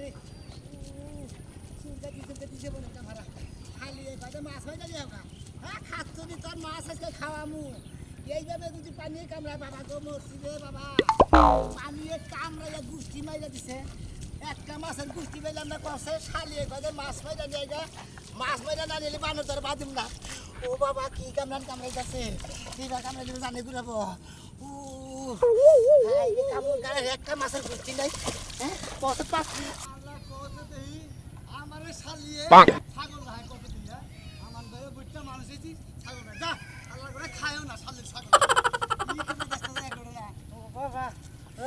রে চিন্তা দিছে বলে একটা ভাড়া খালি এই বাদে মাছ হয়ে যাবে ওকা হ্যাঁ খাচ্ছ নি তোর মাছ আজকে খাওয়ামু এইভাবে যদি পানি কামড়ায় বাবা গো মরছি রে বাবা পানি কামড়াইয়া গুষ্টি মাইরা দিছে একটা মাছের গুষ্টি মাইলে আমরা কষে শালিয়ে বাদে মাছ মাইরা নিয়ে গা মাছ মাইরা না নিলে বানর তোর বাদিম না ও বাবা কি কামড়ান কামড়াইতেছে কিবা কামড়াই দিলে জানে ঘুরাবো একটা মাছের গুষ্টি নাই হ্যাঁ কত পাঁচ আল্লাহ কত দেই আমারে শালিয়ে ছাগল রায় কত দিয়া আমার ঘরে বুঝটা মানুষ এসি ছাগল যা আল্লাহ করে খায়ও না শালির ছাগল ও বাবা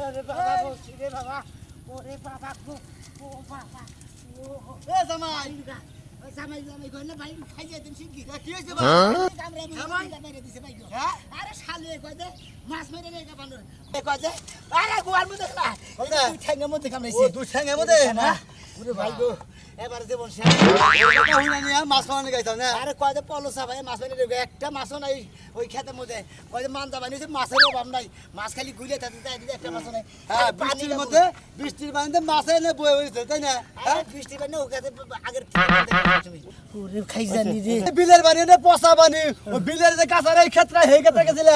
ওরে বাবা বলছি রে বাবা ওরে বাবা গো ও বাবা ও জামাই জামাই জামাই কইলে ভাই খাই যাই তুমি কি হইছে ভাই কামড়া মেরে দিছে ভাই হ্যাঁ আরে শালিয়ে কই দে মাছ মেরে নে বানর কই দে আরে গোয়ার মধ্যে না দুই ঠ্যাঙ্গের মধ্যে কামড়াইছে ও দুই ঠ্যাঙ্গের মধ্যে না ওরে ভাই গো এবার জীবন শেষ মাছ খাওয়ানো গাইতাম না আরে কয় যে পলসা ভাই মাছ মেরে দেবে একটা মাছও নাই ওই খেতের মধ্যে কয় যে মান্দা বানিয়েছে মাছের অভাব নাই মাছ খালি ঘুরে থাকে তাই একটা মাছও নাই হ্যাঁ বৃষ্টির মধ্যে বৃষ্টির পানিতে মাছ এনে বয়ে হয়েছে তাই না হ্যাঁ বৃষ্টি পানি ও খেতে আগের তুমি ওরে খাই জানি রে বিলের বাড়ি না পচা বানি ও বিলের যে কাঁচার এই ক্ষেত্রে হে ক্ষেত্রে গেছিল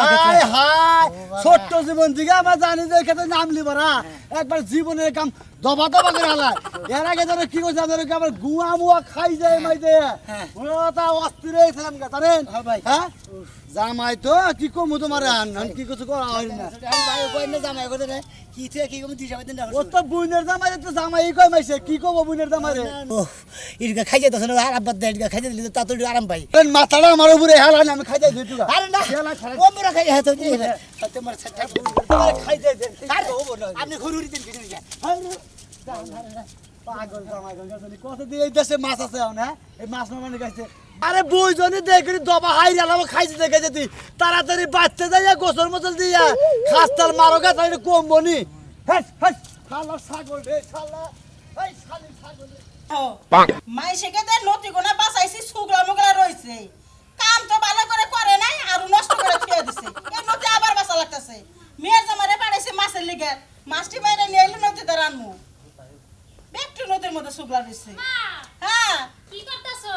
হায় হায় ছোট্ট জীবন থেকে আমার জানি যে ক্ষেত্রে নাম লিবরা একবার জীবনের কাম দবা দবা করে হালায় এর আগে ধরে কি করছে আমাদের আবার গুয়া মুয়া খাই যায় মাইতে ওটা অস্থির হয়েছিলাম জানেন হ্যাঁ জামাই তো কি কমু তোমার কি কিছু করা হয় না ভাই কই না জামাই কই না কি থেকে কি কম দিশা দিন ও তো বুইনের জামাই তো জামাই কই মাইছে কি কব বুইনের জামাই রে ও ইরগা খাই যাইতাছ না আর আব্বা দে ইরগা খাই দিলে তা তো আরাম পাই মাথাটা আমার উপরে হেলান আমি খাই যাই দিটু আরে না ও মেরা খাই হাত দি তোমার ছাটা তোমার খাই যাই দেন আপনি ঘুরুরি দিন কিনে যা পাগল জামাই গঙ্গা কত দিয়ে এই দেশে মাছ আছে না এই মাছ মানে গাইছে আরে বুইজনি দেখি দবা হাই গেলাম খাইছে দেখে যেতি তাড়াতাড়ি বাচ্চা যাইয়া গোসল মোসল দিয়া খাস্তাল মারো গা তাই কম বনি হেস হেস শালা ছাগল রে শালা এই শালি ছাগল মাই সেখানে নতি গোনা বাঁচাইছি সুগলা মুগলা রইছে কাম তো ভালো করে নাই আর নষ্ট করে থুয়ে দিছে এই নতি আবার বাঁচা লাগতেছে মেয়ের জামারে পাড়াইছে মাছের লিগে মাছটি বাইরে নিয়ে এলে নদীতে রানমু একটু নদীর মধ্যে সুগলা রইছে হ্যাঁ কি করতেছো?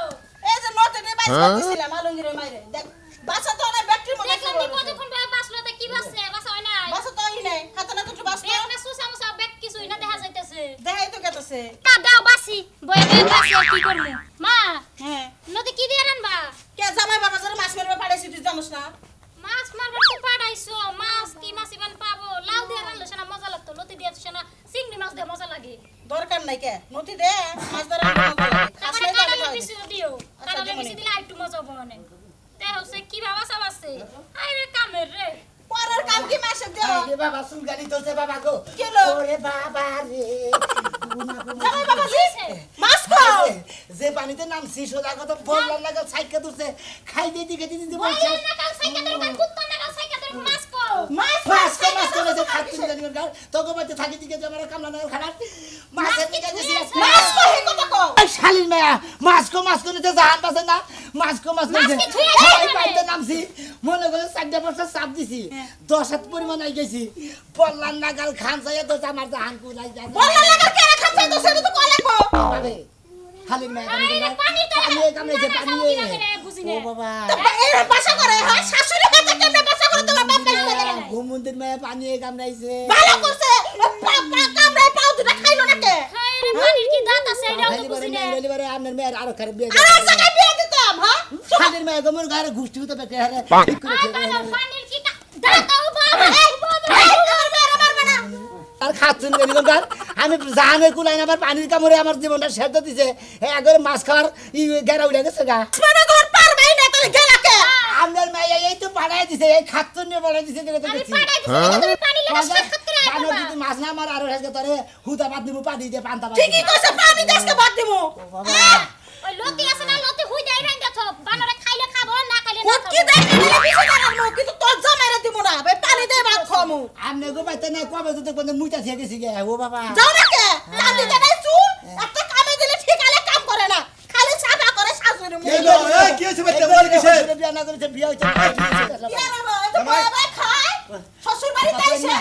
এই যে নদীতে বাইরে দিছিলাম আলঙ্গিরে মাইরে দেখ বাসা তো না ব্যাটারির মধ্যে দেখলাম কি কতক্ষণ ভাবে বাসলো তে কি বাসছে বাসা হয় নাই বাসা তো ই নাই হাতে না দুটো বাস ব্যাগ না সুসা মুসা ব্যাগ কিছুই না দেখা যাইতেছে দেখাই তো কেতেছে কা দাও বাসি বয়ে বয়ে বাসি আর কি করব মা হ্যাঁ নদী কি দিয়ে রানবা কে জামাই বাবা যারা মাছ মারবে পাড়াইছি তুই জানোস না মাছ মারবার তো পাড়াইছো মাছ কি মাছ ইবান পাবো লাউ দিয়ে রানলে সেনা মজা লাগতো নদী দিয়ে সেনা চিংড়ি মাছ দিয়ে মজা লাগে দরকার নাই কে নদী দে মাছ ধরা মজা লাগে তারপরে খাসলে কাটালে বেশি দিও কাটালে দিমুনি। বেশি দিলে আরেকটু মজা হবে মানে তে হচ্ছে কি বাবা সব আছে আরে কামের রে পরের কাম কি মাসে দেও আরে বাবা সুন গালি তোছে বাবা গো কেলো? ওরে বাবা রে জামাই বাবা জি মাছ খাও যে পানিতে নামছি সোজা কথা বললাম না সাইকেল তুলছে খাই দিয়ে দিকে দিদি ওই বলছে না কাল সাইকেল ধরে কুত্তা না কাল সাইকেল ধরে মাছ কো মাছ মাছ করে যে খাচ্ছি জানি না তোকে বাড়িতে থাকি দিকে যে আমার কামলা না খারাপ মাছের দিকে গেছি মাছ কো হে কথা কো শালিন মায়া মাছ কো নিতে জাহান পাছে না মাছ কো মাছ কি থুয়ে আছে ওই এখানে? পানিতে নামছি মনে করে 4 বছর চাপ দিছি 10 পরিমাণ আই গেছি বললাম না গাল খান চাইয়া তো আমার জাহান কুলাই যায় বললা লাগা কে খাচ্ছে তো সেটা তো কই লাগবো বাবা শালিন মায়া আরে পানি তো কামড়েছে পানি বুঝি ও না বাবা এই বাসা করে হয় শাশুড়ি কাছে কেমনে বাসা করে তোমার বাপ কাছে করে ঘুমন্দির মায়া পানি কামড়াইছে ভালো করছে কামড়ায় পাও দুটা খাইলো না কে হায় রে পানির কি দাঁত আছে এটাও তো বুঝি না ডেলিভারি আপনার মেয়ের আরো খারাপ বিয়ে আর এক জায়গায় বিয়ে দিতাম হ্যাঁ শালির মায়া গোমর ঘরে ঘুষ্টি হতে পেটে হারে ঠিক করে আয় বাবা পানির কি দাঁত ও বাবা আমার মেয়ের মারবে না আর খাচ্ছেন বেনিগন্ডার আমি জাহানের কুলাই আবার পানির কামড়ে আমার জীবনটা শেষ দিছে একবারে মাছ খাওয়ার গেরা উঠে গেছে গা মানে ঘর পারবেই না তাহলে গেলাকে আপনার মায়া এই তো পাড়ায় দিছে এই খাচ্ছেন নিয়ে পাড়ায় দিছে যেটা আমি দেখেছি পাড়াই দিছি তুমি পানি লাগা সাক্ষাৎ করে আয় বানর বাবা যদি মাছ না আমার আরো হেসকে তোরে হুদা বাদ দিব পানি দিয়ে পান্তা বাদ ঠিকই কইছে পানি দেশকে বাদ দিমু ওই লতি আছে না লতি হুই দেই রাইন দেখো বানরে খাইলে খাবো না খাইলে না কোত কি খাবো দেখ দিলে বিছে জানামু কিন্তু তোর জামাইরা দিমু না ভাই পানি দে ভাত খামু আমনে গো বাইতে না কবে তো দেখবেন মুইটা থেকে গেছি গে ও বাবা যাও না কে পানি দে নাই চুল একটা কামে দিলে ঠিক আলে কাম করে না খালি সাদা করে শাশুড়ি মুখ এলো এই কি হইছে বাচ্চা বল কিসে বিয়া না করেছে বিয়া হইছে কি আর বাবা খায় শ্বশুর বাড়িতে আইছে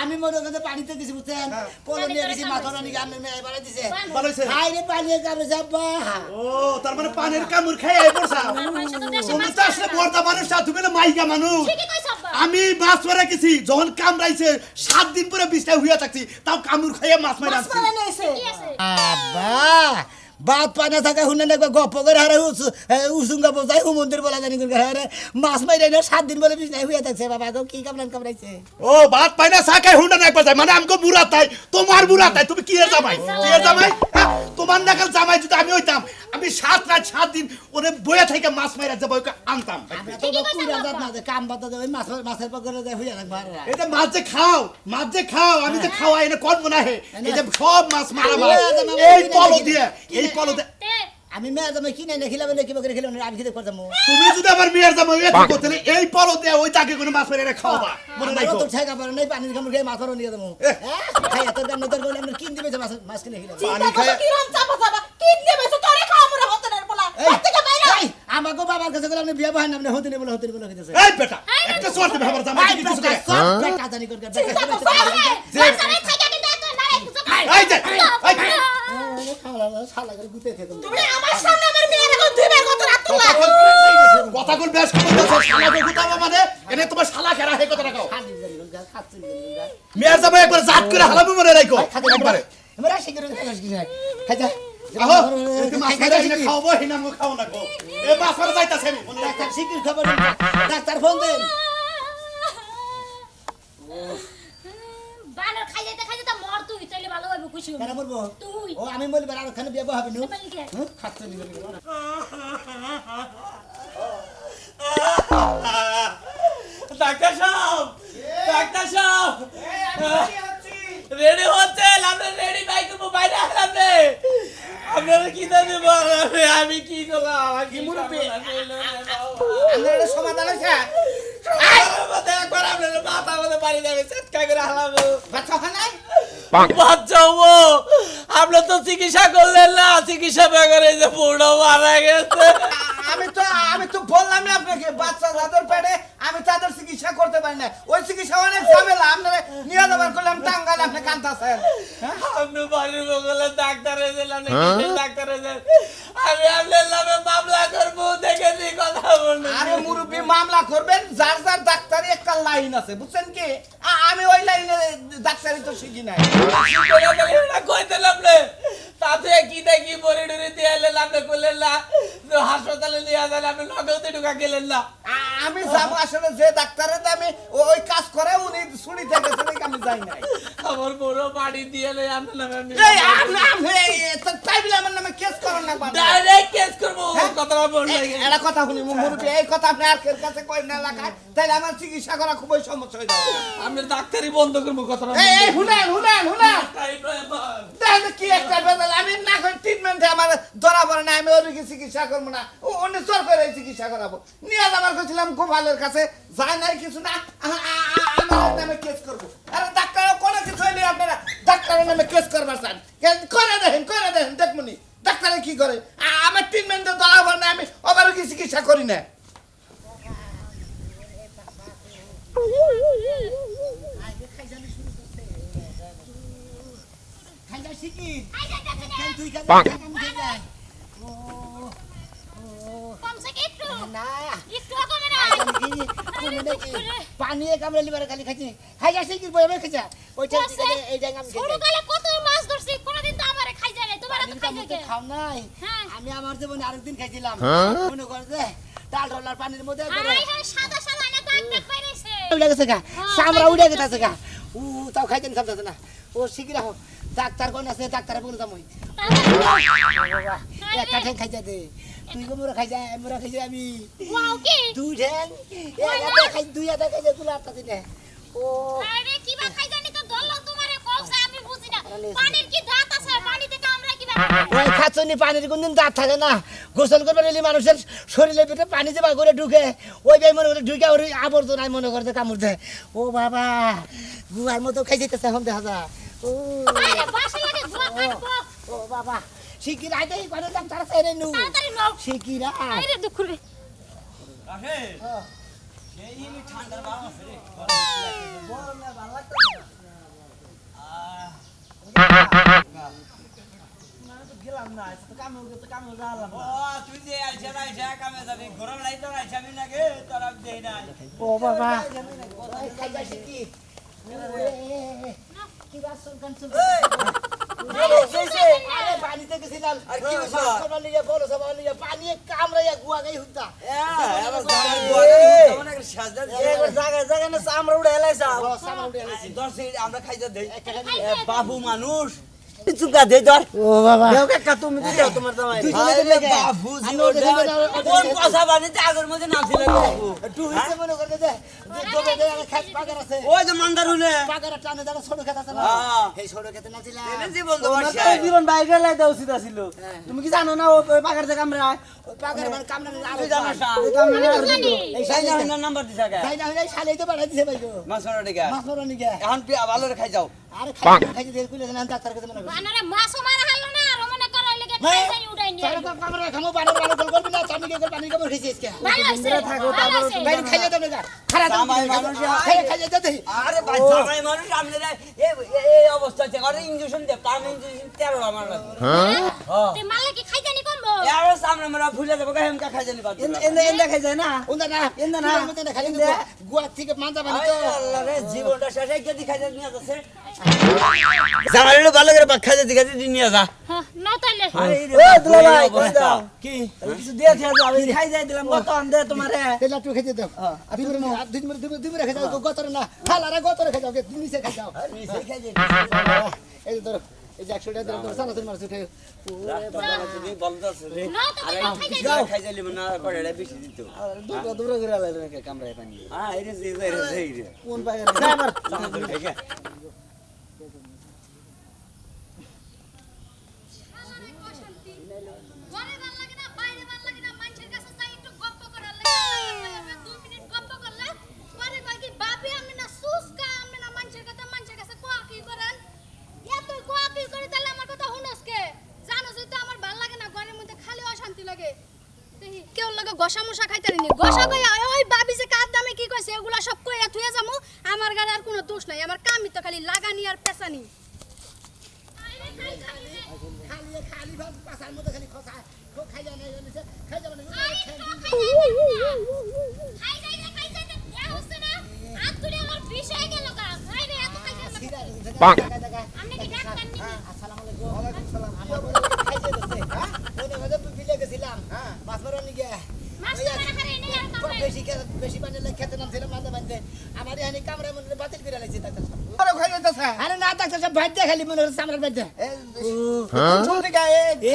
আমি মনে করতে পানিতে গেছি বুঝছেন পোলো নিয়ে গেছি মাথা নিয়ে আমি মেয়ে বাড়াই দিছে ভালো হইছে হাই রে পানি কামড়ে যাবা ও তার মানে পানির কামড় খেয়ে আই পড়ছা তুমি তো আসলে বর্দা মানুষ না তুমি না মাইকা মানুষ ঠিকই কইছ আব্বা আমি মাছ মারা গেছি যখন কামড়াইছে 7 দিন পরে বিছনায় শুয়ে থাকছি তাও কামড় খাইয়া মাছ মারা আসছি কি আছে আব্বা বাত পানা থাকা হুনে না গপ্প করে হারে উসুঙ্গা বোঝাই মন্দির বলা জানি করে হারে মাছ মাইরে না 7 দিন বলে বিছনায় শুয়ে থাকছে বাবা গো কি কামড়াইছে ও ভাত পাই না চা খাই হুন্ডা না একবার যায় মানে আমগো বুড়া তাই তোমার বুড়া তাই তুমি কি এর জামাই কি এর জামাই হ্যাঁ? তোমার নাকাল জামাই যদি আমি হইতাম আমি 7 রাত 7 দিন ওরে বইয়া থেকে মাছ মাইরা যাব ওকে আনতাম আমরা তো পুরা জাত না যে কাম বাতা যে মাছের পকরে যায় শুয়ে থাকবা এই যে মাছ যে খাও আমি যে খাওয়াই না কোন মনে হয় এই যে সব মাছ মারা মাছ এই পলো দিয়ে তে আমি মেয়ে জামাই কিনে না খিলাবে না কি করে খিলাবে আমি খেতে পারতাম তুমি যদি আমার মেয়ের জামাই এত করতে এই পলো দিয়ে ওই তাকে কোনো মাছ মাইরা খাওয়াবা মনে আমরা রাখো তো ঠেকা পারে নাই পানির কামড় খেয়ে মাছ নিয়ে দেবো খাই এত গান নতর বলে আমরা কিন দিবে মাছ কিনে খিলাবে পানি খায় কিরম চাপা চাপা কিডনি বেসো তোরে খামরে হতে না বলা থেকে বাইরে আমাকে বাবার কাছে গেলে আপনি বিয়ে বাহান আপনি হতে বলে কইতেছে এই বেটা একটা সর দিবে আমার জামাই কি কিছু করে কাজানি করে এই যে শালা করে গুতে খেতে তুমি আমার সামনে আমার মেয়ের এখন দুইবার কত রাত তোলা কথা কল বেশ খবর দাও শালা গুতাবা মানে এনে তোমার শালা খেরা হে কথা রাখো খাচ্ছি মেয়ের জামাই একবার জাত করে হালাবো মনে রাখো একবারে আমরা শিখরে খাস কি না খাজা আহো তুমি মাছ খাইতে না খাওয়াবো হিনা মু খাও না গো এ মাছ মারা যাইতাছে আমি মনে রাখ ডাক্তার শিখির খবর ডাক্তার ফোন দেন বানর খাই যাইতে মর তুই তাইলে ভালো হবে খুশি কেন হবি বলবো তুই ও আমি বলি আর ওখানে বিয়ে হবে না পানি খেয়ে খাচ্ছি নি ডাক্তার সাহেব রেডি হচ্ছে আমরা রেডি বাইক বাইরে আসলাম রে আপনারা কি দেব আমি কি করলাম কি মুরব্বি আমার সমাধান হইছে একবার আপনার মাথা মধ্যে বাড়ি যাবে চেষ্টা করে হালাবো বাচ্চা হয় নাই বাচ্চা হবো আপনার তো চিকিৎসা করলেন না চিকিৎসা বেকারে যে বুড়ো মারা গেছে আমি তো বললামই আপনাকে বাচ্চা যাদের পেটে আমি তাদের চিকিৎসা করতে পারি না ওই চিকিৎসা অনেক ঝামেলা আপনারা নিয়ে যাবার করলাম টাঙ্গালে আপনি কান্তাছেন আপনি বাড়ির বগলে ডাক্তার এসেলেন ডাক্তার এসেলেন আমি আপনার নামে মামলা করবো দেখেছি কথা বলুন আরে মুরব্বী মামলা করবেন যার যার ডাক্তারি একটা লাইন আছে বুঝছেন কি আমি ওই লাইনে ডাক্তারি তো শিখি নাই কইতেলাম রে তাতে কি দেখি বড়ি ডুরি দিয়ে এলেন আপনি করলেন না হাসপাতালে নিয়ে আসেন আপনি নগদে ঢুকা গেলেন না আমি যাবো আসলে যে ডাক্তারের দামে ওই কাজ করে উনি ছুটি থেকে আমি যাই নাই আমার বড় বাড়ি দিয়ে এলে আপনার নামে আমি তাই বলে আমার নামে কেস করেন না ডাইরেক্ট কেস করবো কথাটা বললে এটা কথা শুনি মুরব্বী এই কথা আপনি আর কের কাছে কই না এলাকায় তাইলে আমার চিকিৎসা করা খুবই সমস্যা হয়ে যাবে আপনি ডাক্তারি বন্ধ করবো কথাটা এই হুনেন দেখেন কি একটা বেদল আমি না করে ট্রিটমেন্টে আমার ধরা পড়ে না আমি ওর চিকিৎসা করবো না অন্য সরকারি চিকিৎসা করাবো নিয়ে যাবার করছিলাম গোপালের কাছে যায় নাই কিছু না আমার নামে কেস করবো আরে ডাক্তার কোনো কিছু হইলে আপনারা ডাক্তারের নামে কেস করবার চান করে দেখেন দেখমনি ডাক্তারে কি করে আমার ট্রিটমেন্টে ধরা পড়ে না আমি আবারও কি চিকিৎসা করি না খাইজা শিখির তুই কমসে কি একটু না একটু কমে না পানি কামড়ে লিবার খালি খাইছি খাইজা শিখির বইবে খাইজা ওইটা এই জায়গা আমি ছোট কালে কত মাছ ধরছি কোনদিন তো আমারে খাই যায় না তোমারে তো খাই যায় খাও নাই হ্যাঁ। আমি আমার জীবনে আরেকদিন খাইছিলাম মনে করে যে ডাল ডলার পানির মধ্যে আরে সাদা সাদা না দাগ দাগ বাইরেছে উড়ে গেছে গা সামরা উড়ে গেছে গা তাও খাইতেন সামনে না ও শিখিরা হোক ডাক্তার কোন আছে ডাক্তারে বলে দাম ওই একটা ঠ্যাং খাইজা দে তুই গো মোরা খাইজা আমি ওয়াও কি দুই ঠ্যাং একটা খাই দুই আটা খাইজা তুলা আটটা দিনে ও আরে কি বা খাই জানি তো দললো তোমারে কমসে আমি বুঝি না পানির কি দাঁত আছে পানি থেকে আমরা কি বা ওই খাচ্ছনি পানির কোনদিন দাঁত থাকে না গোসল করবে নিলে মানুষের শরীরে পেটে পানি যে করে ঢুকে ওই ভাই মনে করে ঢুকে ওর আবর্জনায় মনে করতে কামড় দেয় ও বাবা গুয়ার মতো খাই যেতেছে এখন দেখা যায় আরে বাসা লাগে ধোয়া কাটবো ও বাবা শিকির আইতে করে দাম তারা চাই নু তাড়াতাড়ি নাও শিকিরা আরে দুঃখ রে গেলাম না তো কামে গেছে কামে যালাম ও তুই যে আইসা কামে যাবি ঘোরার লাই তোর আইসা আমি নাকি তোর আমি দেই নাই ও বাবা খাই যাচ্ছি কি কি বাস সরকার চলছে আরে পানিতে গেছিলাম আর কি হইছে? মাছরা নিয়ে বড় সব নিয়ে পানি কামড়াইয়া গুয়াগাই হুতা আবার জামাই বুয়া কেমন একটা সাজদা এবার জায়গায় জায়গায় না চামড়া উড়ে এলাইছা সামনে উঠে গেছি 10 মিনিট আমরা খাইতে দেই বাবু মানুষ চুকা দে ধর ও বাবা দেও কাকা তুমি তো দেও তোমার জামাই বাবু কোন কথা বানিতে আগের মধ্যে নাম ছিল বাবু একটু হইছে মনে করে দে দবে দে আমার খাস পাগার আছে ওই যে মান্দার হইলে পাগার টানে দাঁড়া ছোট খেত আছে না হ্যাঁ। এই ছোট খেতে নাছিলাম এনে জীবন তো তোমার তো জীবন বাইরে লাই দেওয়া উচিত ছিল তুমি কি জানো না ওই পাকার যে কামড়া ওই পাগার মানে কামড়ানি তুই জানিস না ওই কামড়া এই সাইনা সাইনা হইনা নাম্বার দিছা কে সাইনা হইলে শালেই তো বাড়াই দিছে ভাই গো মাছ মারা দিগা মাছ মারো নিকে এখন তুই ভালো রে খাই যাও আরে খাই দিয়ে কইলে না ডাক্তার কাছে মনে করি বানারে মাছও মারা হারলো না আর মনে করার লেগে খাই উঠাই নিয়ে তারে তো কামড়া খামো বানর বানর গল করবি না তুমি কি পানি কামড় খাইছিস কে ভালো হইছে থাকো, ভালো হইছে। বাইরে খাইয়ে দাও না খারাপ জামাই মানুষ খাইয়ে দাও দেই আরে ভাই জামাই মানুষ আমনে এই অবস্থা থেকে আরে ইনজেকশন দে পাম ইনজেকশন 13 আমার লাগে তুই মারলে কি খাই জানি কমবো আর সামনে আমরা ভুলে যাব হেমকা খাই জানি বাদ এন্দা খাই যায় না ওন্দা না এন্দা না। খালি গুয়া থেকে মান্দা বানি তো আল্লাহ রে জীবনটা শেষে গেদি খাই জানি আছে জামাইলে ভালো করে খাই জানি গাদি নিয়ে যা হ্যাঁ নাও তাইলে ও দুলা ভাই কই অবস্থা। দাও কি কিছু দিয়ে যাও আমি খাই যাই দিলাম কত আনদে তোমারে তেলা তুই খাইতে দাও দুই মিনিট খাই দাও গতরে না খালারে গতরে খাই দাও কে নিচে খাই দাও নিচে খাই জানি এই ধর এই যে 100 টাকা ধর সালা তুমি মারছ উঠে তুমি বলতাছ রে নাও তো আরে খাই যাই খাই জানি না করে বেশি দিত দূর করে আলাই কামড়ায় পানি হ্যাঁ এই রে কোন পাগা ড্রাইভার ঘরে ভাল লাগে না বাইরে ভাল লাগে না মানুষের কাছে যাই একটু গপ্প করার লাগে 2 মিনিট গপ্প করলে পরে কয় কি বাপি আমি না সুসকা আমি না মানুষের কাছে কোয়া কি করেন এত কোয়া কি করে তাহলে আমার কথা শুনস কে জানো যে তো আমার ভাল লাগে না ঘরের মধ্যে খালি অশান্তি লাগে দেখি কেউ লাগে গসা মশা খাইতে নি গসা কই ওই বাবি যে কার দামে কি কইছে এগুলা সব কইয়া থুয়া যামু আমার গাড়ি আর কোনো দোষ নাই আমার কামই তো খালি লাগানি আর পেছানি খালি ভাব পাছার মধ্যে খালি খসা খাই যায় না খাই যাবে না খাই যাই রে খাই যাই এ হচ্ছে না আজ তুই আমার বিষয় গেল গা খাই রে এত খাই যাই আমি কি ডাক্তার নি আসসালামু আলাইকুম ওয়ালাইকুম সালাম আমার খাই যাইতেছে হ্যাঁ ওনে মধ্যে বিলে গেছিলাম হ্যাঁ মাছ মারো নিগে মাছ তো মারা খারে নেই আর কামড়ে বেশি বানালে খেতে নামছিলাম মাঝে মাঝে আমার এখানে কামড়ে মনে বাতিল করে লাগছে ডাক্তার সাহেব আরে খাই যাইতাছে আরে না ডাক্তার সাহেব ভাই দিয়ে খালি মনে হচ্ছে আমার ভাই দিয়ে চল দিগা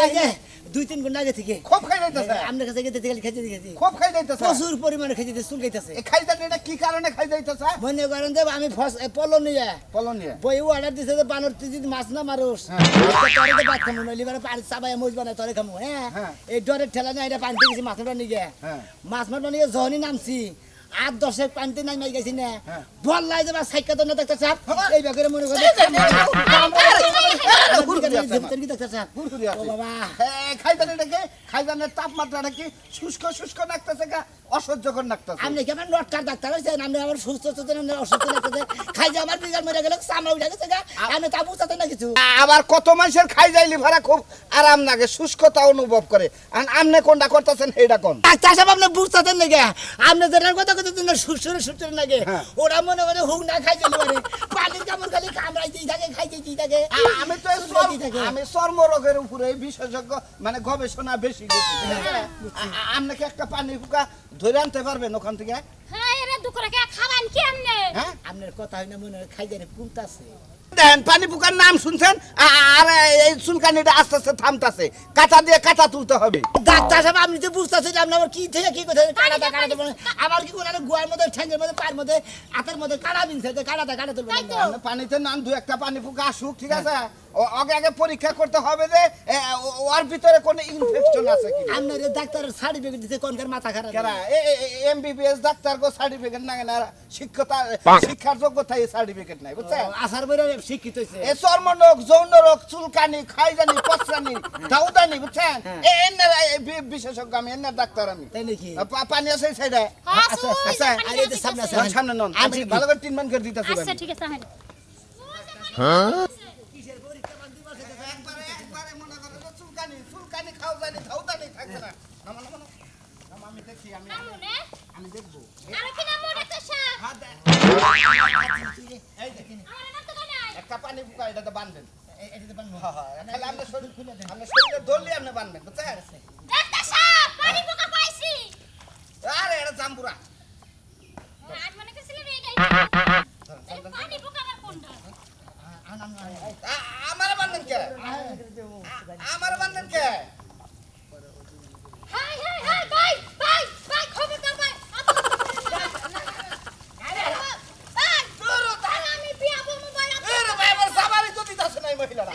এই যে 2-3 ঘন্টা আগে থেকে খুব খাই যাইতাছে আপনার কাছে গেতে খালি খেতে দিয়েছি খুব খাই যাইতাছে প্রচুর পরিমাণে খেতে দিয়ে চুল খাইতেছে এই খাই জানি এটা কি কারণে খাই যাইতাছে মনে করেন যে আমি পলন নিয়ে পলনিয়া বই অর্ডার দিছে যে বানর তুই যদি মাছ না মারোস তোরে তো ভাত খামু নইলে এবারে পানি চাবাই মজ বানাই তোরে খামু হ্যাঁ এই ডরের ঠেলা নিয়ে এটা পানিতে গেছি মাছ মারবার নিয়ে হ্যাঁ। মাছ মারবার নিয়ে যখনই নামছি 8-10 পানিতে নামাই গেছি না বললাই যে সাইকেল তো না ডাক্তার সাহেব এই ব্যাপারে মনে করে ডাক্তার সাহেব ও বাবা খাই জানি এটাকে খাই জানের তাপমাত্রাটা কি শুষ্ক শুষ্ক লাগতেছে গা অসহ্যকর লাগতেছে আপনি কেমন নটকার ডাক্তার হয়েছেন আপনি আমার সুস্থ অসুস্থ লাগতেছে খাই যে আমার বিঘার মরে গেলে চামড়া উঠে গেছে গা আমি তা বুঝতে না কিছু আবার কত মানুষের খাই যাইলি ভাড়া খুব আরাম লাগে শুষ্কতা অনুভব করে আর আপনি কোনটা করতেছেন সেইটা কোন ডাক্তার সাহেব আপনি বুঝতে নাকি আপনি যেটার কথা কথা সুস্থরে সুস্থরে লাগে ওরা মনে করে হুক না খাই চলে পারে পানির কামড় খালি কামড়াইতেই থাকে খাইতেই থাকে আমি তো আমি চর্ম রোগের উপরে বিশেষজ্ঞ মানে গবেষণা বেশি করছি আপনাকে একটা পানি ফুকা ধরে আনতে পারবেন ওখান থেকে হ্যাঁ এরে দুপুরে কে খাবেন কি আমনে হ্যাঁ আপনার কথা হয় না মনে হয় খাই জানি কোনটাছে দেখেন পানি ফুকার নাম শুনছেন আর এই চুলকানিটা আস্তে আস্তে থামতাছে কাঁটা দিয়ে কাঁটা তুলতে হবে ডাক্তার সাহেব আপনি তো বুঝতেছেন আপনি আমার কি থেকে কি কথা কাড়াটা কাড়াতে বলেন আমার কি কোনো গুয়ার মধ্যে ঠ্যাঙ্গের মধ্যে পায়ের মধ্যে হাতের মধ্যে কাড়া বিনছে কাড়াটা কাড়াতে বলেন পানিতে নাম দু একটা পানি ফুকা আসুক ঠিক আছে আগে আগে পরীক্ষা করতে হবে যে ওর ভিতরে কোনো ইনফেকশন আছে কি আপনার ডাক্তারের সার্টিফিকেট দিতে কোনকার মাথা খারাপ কেরা এমবিবিএস ডাক্তার গো সার্টিফিকেট না না শিক্ষার যোগ্যতা এই সার্টিফিকেট নাই বুঝছেন আসার বইরা শিক্ষিত হইছে এ চর্মরোগ যৌন রোগ চুলকানি খাইজানি পচরানি দাউদানি বুঝছেন বিশেষজ্ঞ আমি এর ডাক্তার আমি তাই নাকি পানি আছে সাইডে আচ্ছা আচ্ছা আর এই যে সামনে আছে সামনে নন আমি ভালো করে 3 মান করে দিতেছি আচ্ছা ঠিক আছে হ্যাঁ একবারে মনে করে চুলকানি থাউজানি থাকবে না নামা নামা নামা আমি দেখি নামুনে আমি দেখবো আর কি নামু ডাক্তার সাহেব হ্যাঁ এই দেখিনি আমার নাম তো নাই একটা পানি ফুকা এটা তো বানবেন এটা বানবো হ্যাঁ খালি আমরা শরীর খুলে দেন আমরা শরীরে ধরলে আপনি বানবেন বুঝছেন ডাক্তার সাহেব পানি পোকা পাইছি আরে এটা জাম্বুরা আজ মনে করছিলেন এইটাই পানি পোকা আমার কোনটা আমার বানবেন কে আমার বানবেন কে হাই হাই হাই ভাই খবরদার ভাই আরে ভাই তোরও তাহলে আমি বিয়া বলবো ভাই এরে ভাই আমার সাবারি তো দিতাছ না এই মহিলারা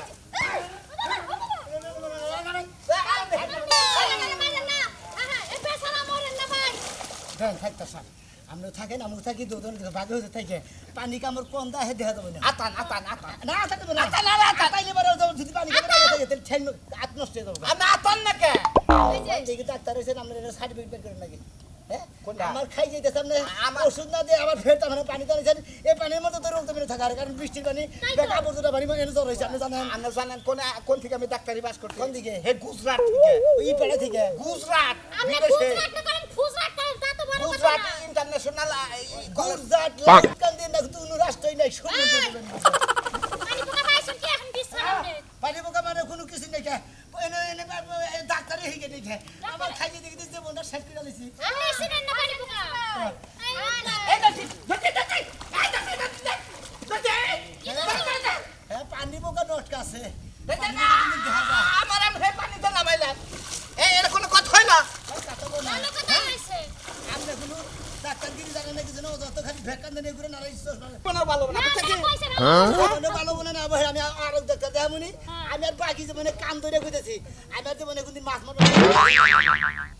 দেন থাকতে স্যার আমরা থাকেন আমরা থাকি দুজন ভাগে হতে থাকে পানি কামড় কোন দা হে দেখা যাবে না আতান না আতান না আতান না আতান তাইলে বড় যদি পানি কামড় থাকে তাহলে ঠেন আত নষ্ট হয়ে যাবে আমি আতান না কে দেখি ডাক্তার এসে আমরা এটা সার্টিফিকেট বের করে নাকি হ্যাঁ আমার খাই যাইতেছে আপনি ওষুধ না দিয়ে আবার ফের তার পানি টানিছেন এই পানির মধ্যে তো রোগ তুমি থাকার কারণ বৃষ্টির পানি বেকা পর্যন্ত পানি মানে জ্বর হয়েছে আপনি জানেন কোন থেকে আমি ডাক্তারি পাস করছি কোন দিকে হে গুজরাট থেকে ওই পেড়ে থেকে গুজরাট আপনি বিদেশে গুজরাট না করেন ফুজরাট করেন তা তো বড় কথা গুজরাট না ইন্টারন্যাশনাল গুজরাট লাইকান দিন না কোনো রাষ্ট্রই নাই শুনুন পানি পোকা পাইছেন কি এখন বিশ্রাম নেন পানি পোকা মানে কোনো কিছু নেই কে ডাক্তারে হিগে নেই কে আমার খাইয়ে দেখি যে বোনটা সেট করে দিছি আপনি সিনেন না পানি পোকা এই দেখি হ্যাঁ পানি পোকা নটকা আছে আমার আমি পানিতে নামাইলাম এই এর কোনো কথা হয় না ভালো কথা হইছে আমরা কোনো ডাক্তারগিরি জানে না কিছু না ও যত খালি ভেকান দেনে ঘুরে নারাই কোনো ভালো না বুঝছে কি পয়সা কোনো ভালো মনে না ভাই আমি আর ডাক্তার দেখামুনি আমি আর বাকি যে মানে কাম ধরে কইতেছি আমি আর যে মানে কোনদিন মাছ মারব